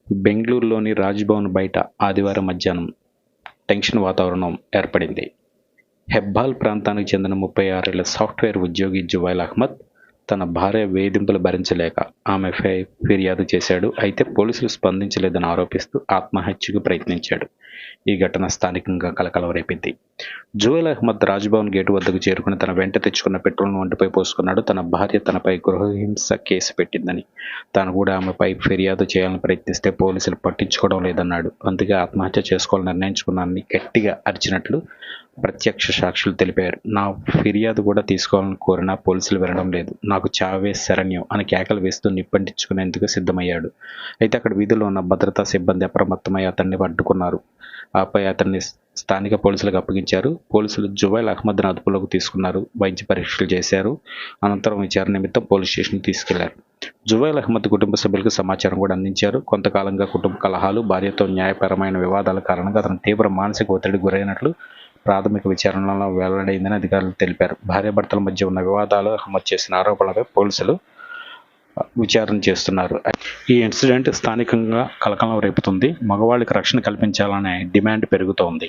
బెంగళూరులోని రాజ్భవన్ బయట ఆదివారం మధ్యాహ్నం టెన్షన్ వాతావరణం ఏర్పడింది. హెబ్బాల్ ప్రాంతానికి చెందిన 36 ఏళ్ల సాఫ్ట్వేర్ ఉద్యోగి జువైల్ అహ్మద్ తన భార్య వేధింపులు భరించలేక ఆమెపై ఫిర్యాదు చేశాడు. అయితే పోలీసులు స్పందించలేదని ఆరోపిస్తూ ఆత్మహత్యకు ప్రయత్నించాడు. ఈ ఘటన స్థానికంగా కలకలం రేపింది. జువైల్ అహ్మద్ రాజ్భవన్ గేటు వద్దకు చేరుకుని తన వెంట తెచ్చుకున్న పెట్రోల్ను ఒంటిపై పోసుకున్నాడు. తన భార్య తనపై గృహహింస కేసు పెట్టిందని, తాను కూడా ఆమెపై ఫిర్యాదు చేయాలని ప్రయత్నిస్తే పోలీసులు పట్టించుకోవడం లేదన్నాడు. అందుకే ఆత్మహత్య చేసుకోవాలని నిర్ణయించుకున్నానని గట్టిగా అరిచినట్లు ప్రత్యక్ష సాక్షులు తెలిపారు. నా ఫిర్యాదు కూడా తీసుకోవాలని కోరినా పోలీసులు వినడం లేదు. నాకు చావే శరణ్యం అని కేకలు వేస్తూ నిప్పంటించుకునేందుకు సిద్ధమయ్యాడు. అయితే అక్కడ వీధుల్లో ఉన్న భద్రతా సిబ్బంది అప్రమత్తమై అతన్ని అడ్డుకున్నారు. ఆపై అతన్ని స్థానిక పోలీసులకు అప్పగించారు. పోలీసులు జువైల్ అహ్మద్ను అదుపులోకి తీసుకున్నారు. వైద్య పరీక్షలు చేశారు. అనంతరం విచారణ నిమిత్తం పోలీస్ స్టేషన్కి తీసుకెళ్లారు. జువైల్ అహ్మద్ కుటుంబ సభ్యులకు సమాచారం కూడా అందించారు. కొంతకాలంగా కుటుంబ కలహాలు, భార్యతో న్యాయపరమైన వివాదాల కారణంగా అతను తీవ్ర మానసిక ఒత్తిడికి గురైనట్లు ప్రాథమిక విచారణలో వెల్లడైందని అధికారులు తెలిపారు. భార్యాభర్తల మధ్య ఉన్న వివాదాలు, అహ్మద్ చేసిన ఆరోపణలపై పోలీసులు విచారణ చేస్తున్నారు. ఈ ఇన్సిడెంట్ స్థానికంగా కలకలం రేపుతుంది. మగవాళ్ళకి రక్షణ కల్పించాలనే డిమాండ్ పెరుగుతోంది.